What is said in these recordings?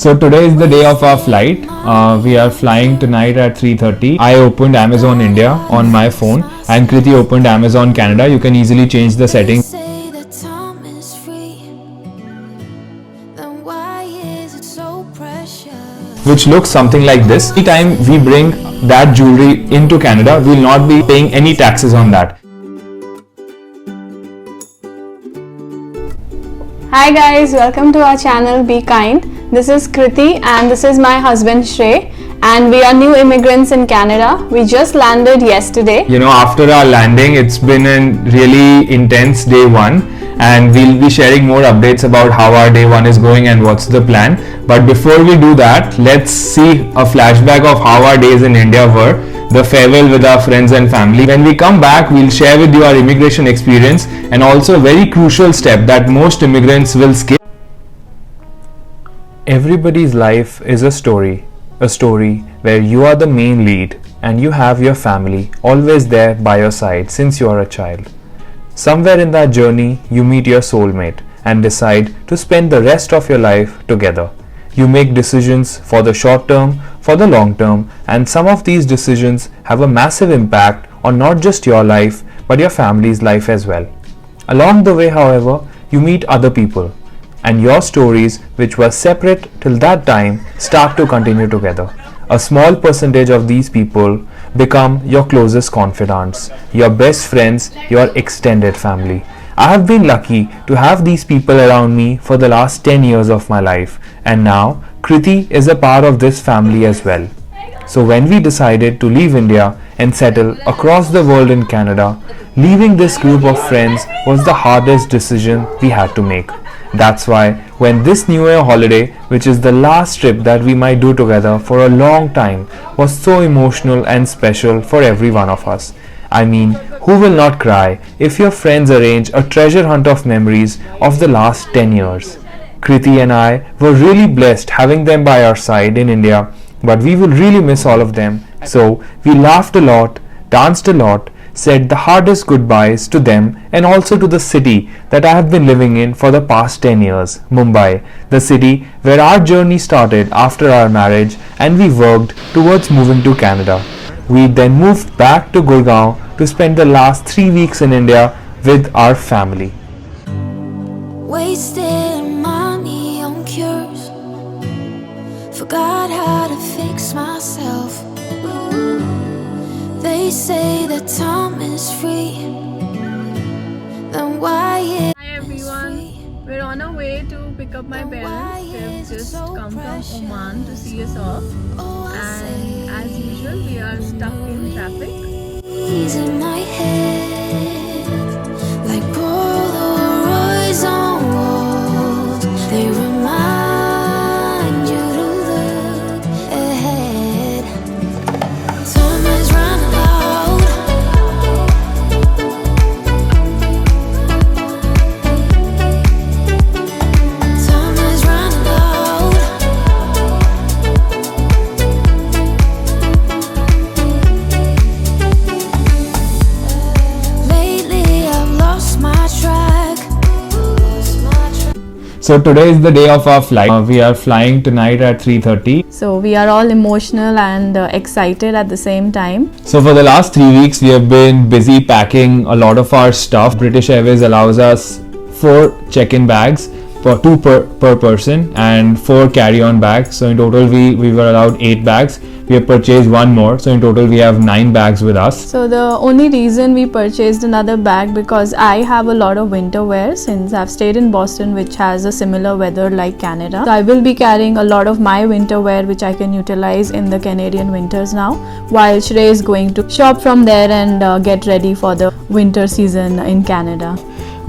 So today is the day of our flight. We are flying tonight at 3:30. I opened Amazon India on my phone and Kriti opened Amazon Canada. You can easily change the settings. Which looks something like this. Anytime we bring that jewelry into Canada, we will not be paying any taxes on that. Hi guys, welcome to our channel Be Kind. This is Kriti and this is my husband Shrey, and we are new immigrants in Canada. We just landed yesterday. You know, after our landing, it's been a really intense day one, and we'll be sharing more updates about how our day one is going and what's the plan. But before we do that, let's see a flashback of how our days in India were, the farewell with our friends and family. When we come back, we'll share with you our immigration experience and also a very crucial step that most immigrants will skip. Everybody's life is a story where you are the main lead and you have your family always there by your side since you are a child. Somewhere in that journey, you meet your soulmate and decide to spend the rest of your life together. You make decisions for the short term, for the long term, and some of these decisions have a massive impact on not just your life but your family's life as well. Along the way, however, you meet other people, and your stories, which were separate till that time, start to continue together. A small percentage of these people become your closest confidants, your best friends, your extended family. I have been lucky to have these people around me for the last 10 years of my life, and now Kriti is a part of this family as well. So when we decided to leave India and settle across the world in Canada, leaving this group of friends was the hardest decision we had to make. That's why when this New Year holiday, which is the last trip that we might do together for a long time, was so emotional and special for every one of us. I mean, who will not cry if your friends arrange a treasure hunt of memories of the last 10 years? Kriti and I were really blessed having them by our side in India, but we will really miss all of them. So we laughed a lot, danced a lot, said the hardest goodbyes to them and also to the city that I have been living in for the past 10 years, Mumbai, the city where our journey started after our marriage and we worked towards moving to Canada. We then moved back to Gurgaon to spend the last 3 weeks in India with our family. Wasted money on cures, forgot how to fix myself. They say that time is free, then why is Hi everyone, we're on our way to pick up my parents. They've just come from Oman to see us off, and as usual we are stuck in traffic. in my head like Polaroids on walls? They remind you to look ahead. Time is running out. Time is running out. Lately I've lost my track. So today is the day of our flight. We are flying tonight at 3:30. So we are all emotional and excited at the same time. So for the last 3 weeks, we have been busy packing a lot of our stuff. British Airways allows us 4 check-in bags for 2 per person and 4 carry-on bags. So in total, we were allowed 8 bags. We have purchased 1 more. So in total, we have 9 bags with us. So the only reason we purchased another bag because I have a lot of winter wear since I've stayed in Boston, which has a similar weather like Canada. So I will be carrying a lot of my winter wear which I can utilize in the Canadian winters now, while Shrey is going to shop from there and get ready for the winter season in Canada.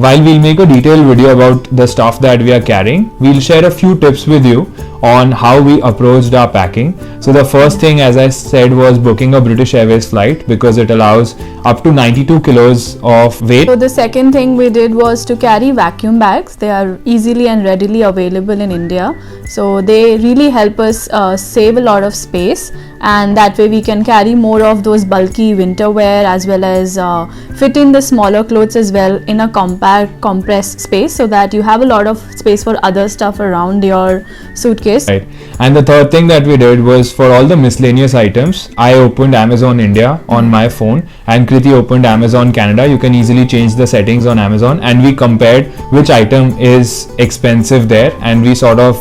While we'll make a detailed video about the stuff that we are carrying, we'll share a few tips with you on how we approached our packing. So the first thing, as I said, was booking a British Airways flight because it allows up to 92 kilos of weight. So the second thing we did was to carry vacuum bags. They are easily and readily available in India. So they really help us save a lot of space, and that way we can carry more of those bulky winter wear as well as fit in the smaller clothes as well in a compact compressed space, so that you have a lot of space for other stuff around your suitcase suitcase. Right. And the third thing that we did was for all the miscellaneous items, I opened Amazon India on my phone and Kriti opened Amazon Canada. You can easily change the settings on Amazon, and we compared which item is expensive there, and we sort of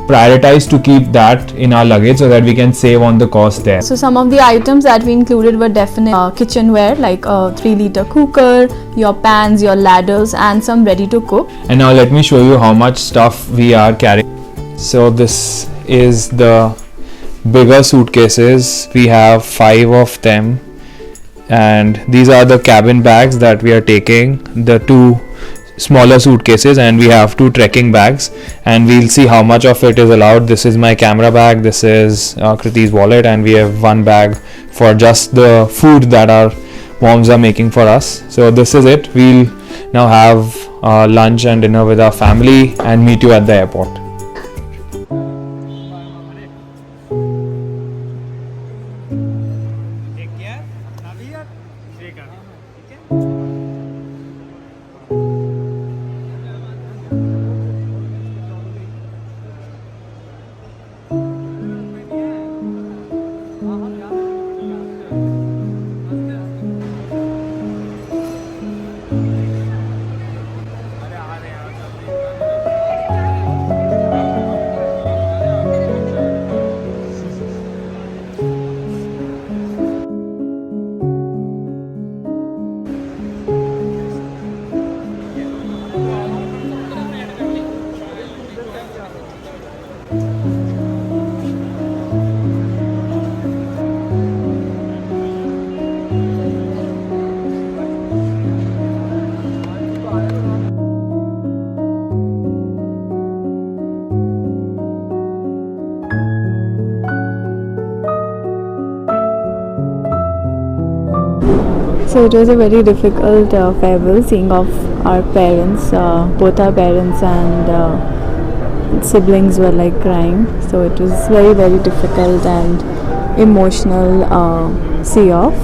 prioritize to keep that in our luggage so that we can save on the cost there. So some of the items that we included were definitely kitchenware, like a 3-liter cooker, your pans, your ladders, and some ready to cook. And now let me show you how much stuff we are carrying. So this is the bigger suitcases. We have 5 of them, and these are the cabin bags that we are taking, the 2 smaller suitcases, and we have 2 trekking bags, and we'll see how much of it is allowed. This is my camera bag, this is Kriti's wallet, and we have 1 bag for just the food that our moms are making for us. So this is it. We'll now have lunch and dinner with our family and meet you at the airport. So it was a very difficult farewell, seeing off our parents, both our parents and siblings were like crying. So it was very, very difficult and emotional see off.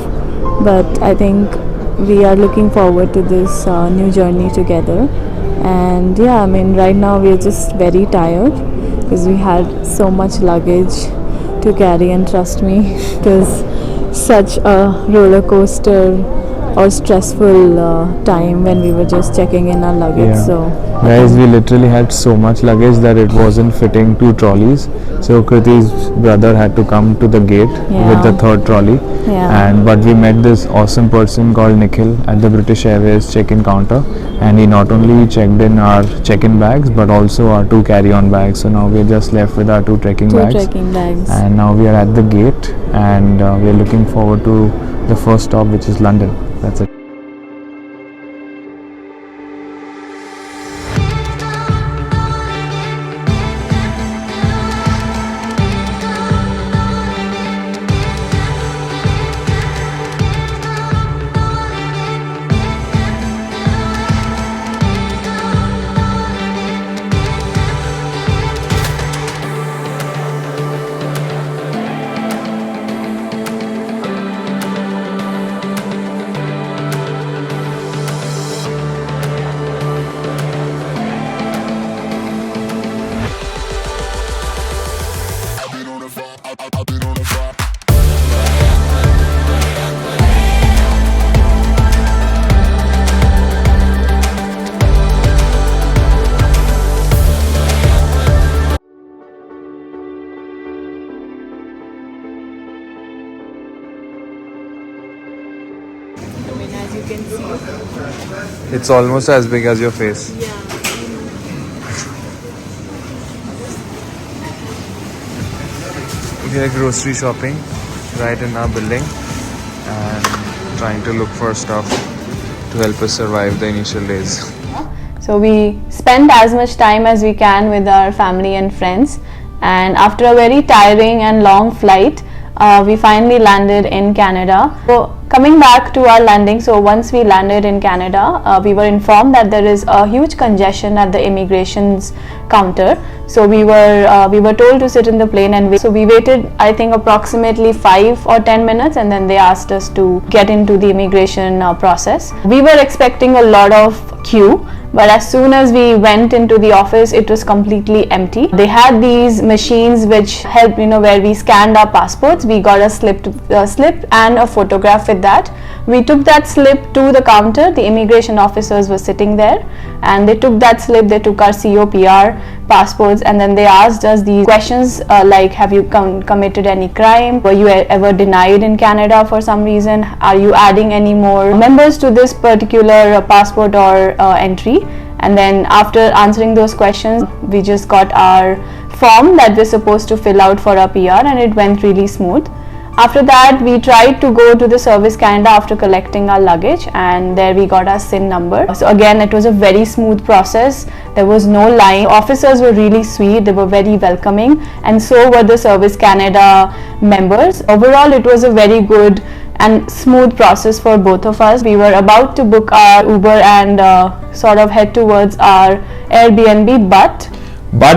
But I think we are looking forward to this new journey together. And yeah, I mean, right now we are just very tired because we had so much luggage to carry, and trust me, it was such a roller coaster or stressful time when we were just checking in our luggage. Yeah. So Guys, we literally had so much luggage that it wasn't fitting 2 trolleys. So Kriti's brother had to come to the gate with the 3rd trolley. yeah, But we met this awesome person called Nikhil at the British Airways check-in counter, and he not only checked in our check-in bags but also our 2 carry-on bags. So now we are just left with our 2 trekking two bags. trekking bags. And now we are at the gate, and we are looking forward to the first stop, which is London. That's it. It's almost as big as your face. We are grocery shopping right in our building and trying to look for stuff to help us survive the initial days. So we spend as much time as we can with our family and friends, and after a very tiring and long flight, we finally landed in Canada. So coming back to our landing, so once we landed in Canada, we were informed that there is a huge congestion at the immigration's counter. So we were told to sit in the plane and wait. So we waited, I think, approximately 5 or 10 minutes, and then they asked us to get into the immigration process. We were expecting a lot of queue, But as soon as we went into the office, it was completely empty. They had these machines which help, where we scanned our passports. We got a slip and a photograph with that. We took that slip to the counter. The immigration officers were sitting there, and they took that slip. They took our COPR passports, and then they asked us these questions like, have you committed any crime? Were you ever denied in Canada for some reason? Are you adding any more members to this particular passport or entry? And then after answering those questions, we just got our form that we're supposed to fill out for our PR, and it went really smooth. After that, we tried to go to the Service Canada after collecting our luggage, and there we got our SIN number. So again, it was a very smooth process. There was no line. Officers were really sweet. They were very welcoming, and so were the Service Canada members. Overall, it was a very good and smooth process for both of us. We were about to book our Uber and sort of head towards our Airbnb, but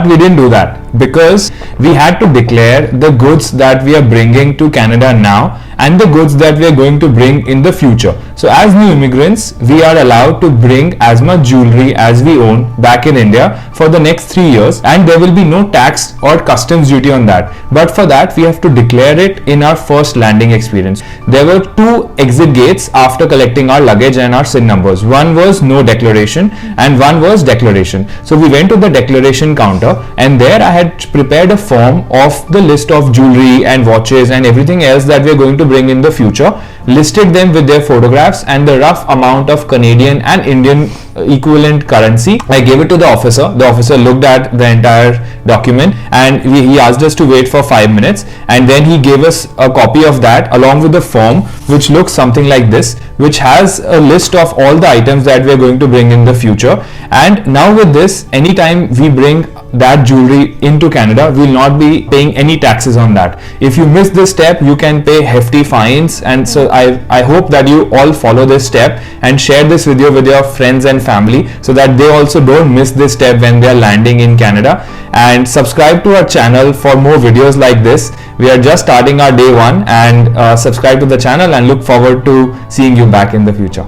we didn't do that because we had to declare the goods that we are bringing to Canada now and the goods that we are going to bring in the future. So as new immigrants, we are allowed to bring as much jewelry as we own back in India for the next 3 years, and there will be no tax or customs duty on that. But for that, we have to declare it in our first landing experience. There were 2 exit gates after collecting our luggage and our SIN numbers. One was no declaration and one was declaration. So we went to the declaration counter, and there I had prepared a form of the list of jewelry and watches and everything else that we are going to bring in the future, listed them with their photographs and the rough amount of Canadian and Indian equivalent currency. I gave it to the officer. The officer looked at the entire document, and he asked us to wait for 5 minutes, and then he gave us a copy of that along with the form, which looks something like this, which has a list of all the items that we are going to bring in the future. And now with this, anytime we bring that jewelry into Canada, we will not be paying any taxes on that. If you miss this step, you can pay hefty fines, and so I hope that you all follow this step and share this video with your friends and family so that they also don't miss this step when they are landing in Canada. And subscribe to our channel for more videos like this. We are just starting our day 1, and subscribe to the channel and look forward to seeing you back in the future.